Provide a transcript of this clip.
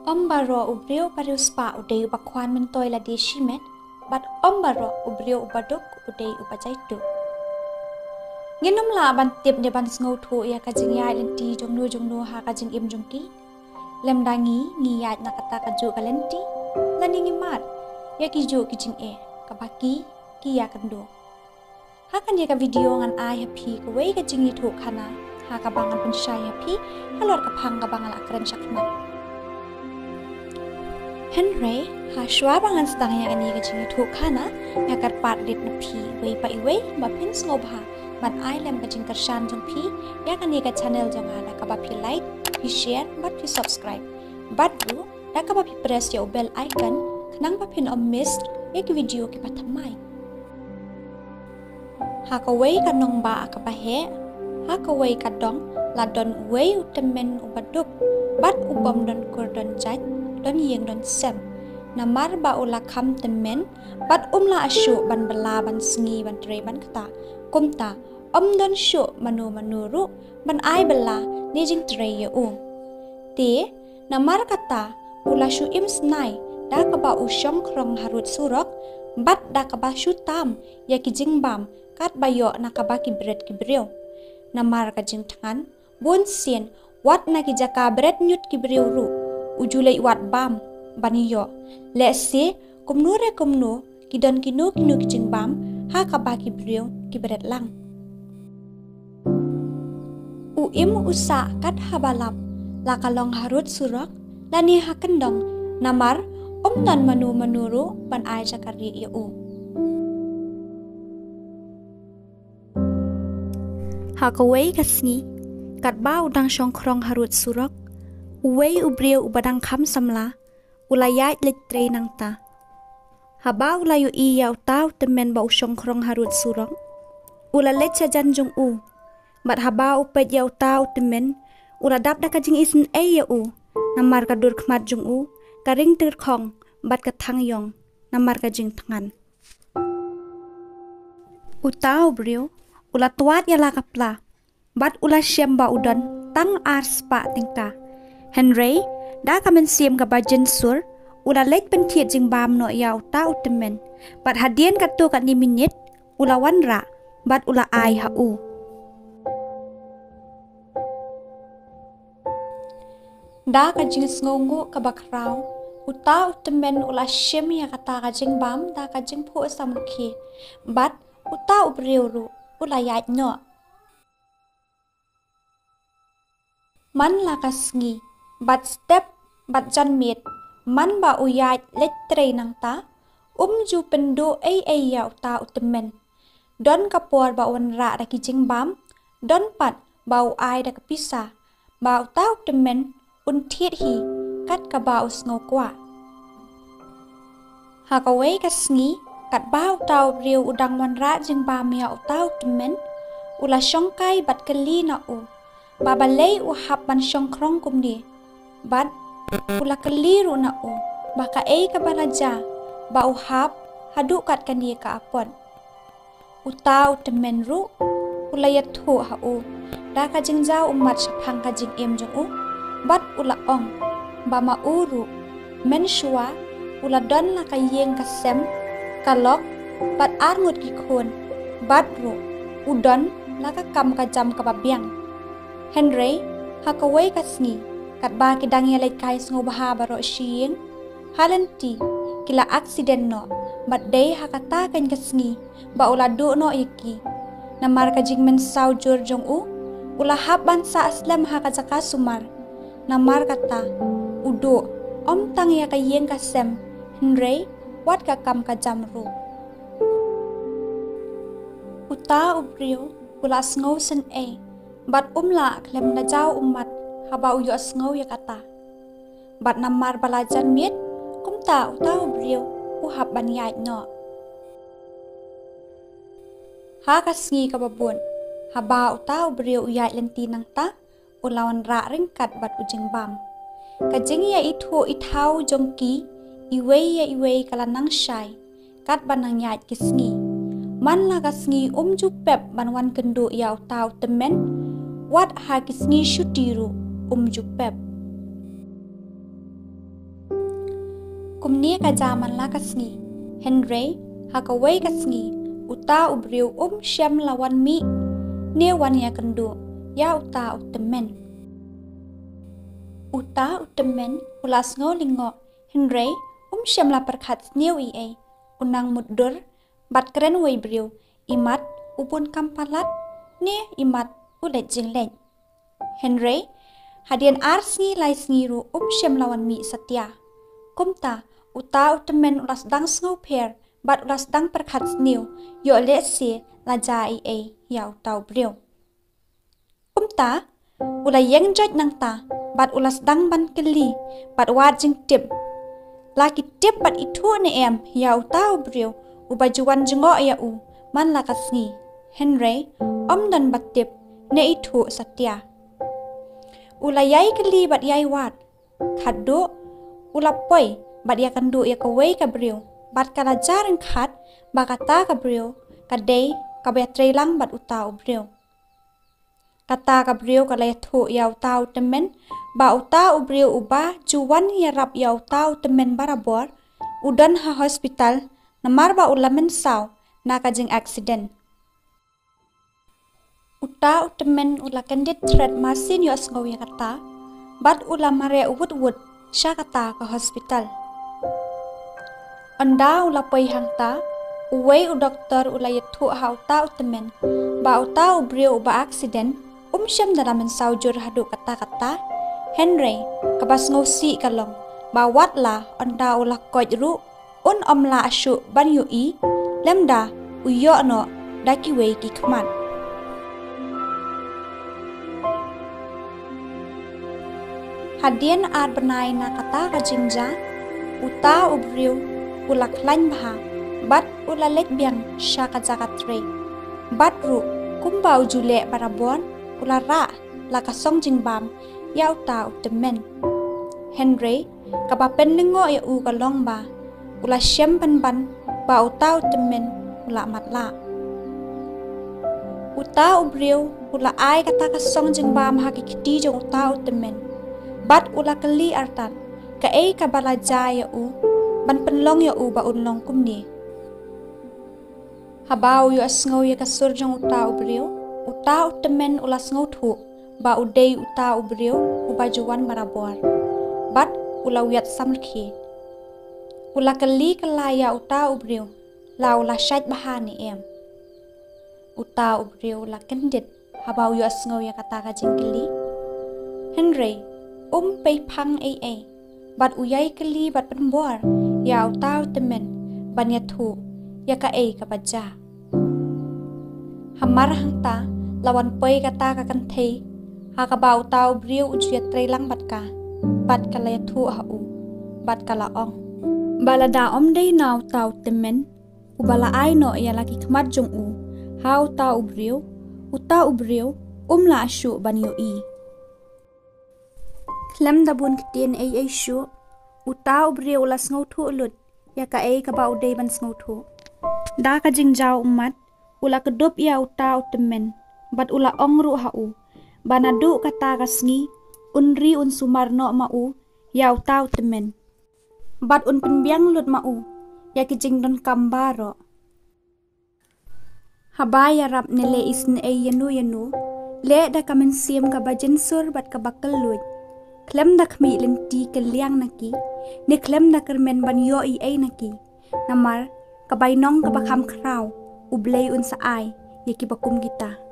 Ombaro ubrio pariuspa udai ubakwan mentoy la deshimet, bat ombaro ubrio ubadok udai ubajaitu. Nginom la ban tip de ban sngo thu ya kajing ya lenti jongnu ha kajing im jongki. Lem dangi ngi ya na kata kaju kalenti, lani ngi mat ya kiju kijing kabaki ki ya kendo. Hakan ya ka video ngan ai happy ka wei kajing ni thu khana ha ka bangan pensyai happy halor ka phang ka bangal akren syakmat. Henry ha shwa bangan sedang yang ani kajing thu khana ya kar pat dit na phi wei pa iwei ba pin sngob ha ban ai lem kajing kersan jong phi ya kan ni ka channel jong ala ka ba phi like phi share bat phi subscribe bat ru da ka ba phi press ya bell icon khnang ba phin om miss ya ki video ki pathamai ha ka wei ka nong ba ka ba he ha ka wei ka dong la don wei utamen ubaduk bat ubom don kur don jaj don yeng don sem namar ba ula kham temen bat la asyu ban bala ban sngi ban tre ban kata kumta don syu manu ru ban ai bala ni jing tre ye te namar kata ula syu im snai da ka ba u shong krong harut surok bat da ka ba syu tam ya ki jing bam kat bayo na ka ba ki bret ki breu namar ka jing thangan bun sien wat na ki jaka bret nyut ki breu ru ujulai wat bam baniyo le se kumnu kidon kinu kijing bam ha ka ba ki breu ki bret lang u im usa kat habalap la kalong harut surok lani ha kendong namar dan manu ru ban ai jakari ya ha ka wei kasngi kat ba udang shong krong harut surok uwei ubriu ubadang kham samla ulayat litre nang ta haba ulayu i yaw taw temen ba ushong krong harut surok ulalet chajan jong bat haba upet yaw taw temen uladap da kajing isin ya namar kadur khmat jong karing ter khong bat kathang yong namar kajing thangan utaw briu ula tuat yala kapla bat ula syem ba udan tang ars pa tingka Henry da kamen siam ka bajen sur ula lek pentiet jing bam no yaw ta utemen bat hadien katu kat ni minit ula wanra bat ula ai ha da ka jing sngongu ka bakrau uta utemen ula syem ya kata ka jing bam da ka jing phu samukhi bat uta ubriu ru ula yat no man la kasngi bat step bat jan mit man ba uyat letre nang ta ju pendo ya uta utemen don kapor ba wanra da kijing bam don pat bau ai da kapisa ba uta utemen thiet hi kat ka ba usngo kwa ha ka wei kasngi kat bau taw riu udang wanra jing ba mia uta utemen ula shongkai bat kali na babalei hap ban shong krong kumni bat ula keliru na baka ka balaja ba hap hadu kat kani ka apon utau temen ru ula yathu ha da ka jingjau umat saphang ka jing em jong bat ula ong ba ma uru men shua ula don la ka yeng ka sem kalok bat arngut ki khon bat ru udon la ka kam ka jam ka babiang Henry hakaway kasngi kat ba kidang yalay kay sngo baha baro shiyeng halenti kila accident no bat day hakata kan kasngi ba ula do no iki namar ka jingmen saw jur jong ula haban sa aslam hakajaka sumar namar kata udo tang ya kayeng kasem Henry wat ka kam ka jamru uta ubriu ula sngo sen bat la klem na jaw umat haba uyo sngo ya kata bat namar balajan mit kumta utaw briu hab ban yai no ha kasngi ka babun haba utaw briu yai lenti nang ta ulawan ra ringkat bat ujing bam kajing ya ithu ithau jongki iwei kala nang shai kat banang yai kisngi man la kasngi ju pep ban wan kendo ya utaw temen wat ha kisngi shutiru jupep kumni ka zaman la kasngi. Henry hakaway kasngi. Uta ubriu syam lawan mi. Ne wan ya kendu. Ya uta utemen. Uta utemen ulas ngau lingo. Henry syam la perkat sniu ie. Unang mudur. Bat keren way briu. Imat upun kampalat. Ne imat ulet jinglen. Henry hadian arsngi lai sngiru syam lawan mi satya. Kumta uta utemen ulas dang ngau per. Bat ulas dang perkat sniu. Yo lesi laja ie ya uta ubriu. Kumta ula yang joj nang ta. Bat ulas dang ban keli. Bat wat jing tip. Laki tip bat itu ne em ya uta ubriu. Ubajuan jengok ya u. Man lakasngi. Henry dan bat tip ne itu satya. Ula yai keli bat yai wat. Kadu ula poi bat ya kandu ya kawai kabriu. Bat kala jarang khat bakata kabriu. Kadai kabaya trailang bat uta ubriu. Kata kabriu kala yathu ya uta utemen. Ba uta ubriu uba juwan ya rap ya uta utemen barabor. Udan ha hospital namar ba ulamen saw na kajing accident. Uta utemen ula candid threat masin yo asngaw ya kata. Bat ula mare wud sya kata ke hospital. Anda ula pay hangta. Uway u doktor ula yathu ha uta utemen. Ba uta ubriu uba accident. Syam dalaman saujur hadu kata-kata. Henry kabas ngosi kalong. Bawat la anda ula koj ru. Omla asyu ban yui. Lemda uyo no daki wei ki kmat. Hadian ar benai na kata kajingja. Uta ubriu ula klain baha. Bat ula lek biang syaka zakatre. Bat ru kumbau jule barabon. Ula ra la kasong jingbam. Ya uta utemen. Henry kapapen lingo ya u kalong ba. Ula syam ban ba uta utemen ula matla. Uta ubriu ula ai kata kasong jingbam hakikiti jong uta utemen. Bat ula keli artan. Ka ei kabala jaya u. Ban penlong ya u ba unlong kumni. Habau yu asngaw ya kasur jong uta ubriu. Uta utemen ulas ngaw thu. Ba udey uta ubriu ubajuan marabor. Bat ula wiat samrki. Ula keli kelaya uta ubriu. La ula syait bahani em. Uta ubriu ula kendit. Habau yu asngaw ya kata kajing keli. Henry pay pang ay. Bat uyay keli bat penbor. Ya uta utemen. Ban ya thu. Ya ka ay kapadja. Hamar hangta. Lawan pay kata kakantay. Hakabau tau briu ujuyat trailang bat ka. Bat kala yathu hau. Bat kala ong. Balada day naw tau temen. Ubala ay no ya laki kmat jong u. Hau tau briu. Uta ubriu. La asyu ban yui. Klem dabun kitien ay syu. Uta ubriu ulas ngaw thu ulut. Ya ka ay kabau day ban ngaw thu. Da ka jingjaw umat. Ula kedup ya uta utemen. Bat ula ongru hau. Banadu kata kasngi. Unri sumarno mau. Ya uta utemen. Bat penbiang lut mau. Ya kijing don kambaro. Habaya rap nele isne ay yanu. Le da kamen siem ka bajinsur bat ka bakal lut. Klem da kmi lenti ke liang naki. Ne klem da kermen ban yo ay naki. Namar kabaynong kabakam kraw. Ublay sa ay. Yaki bakum kita.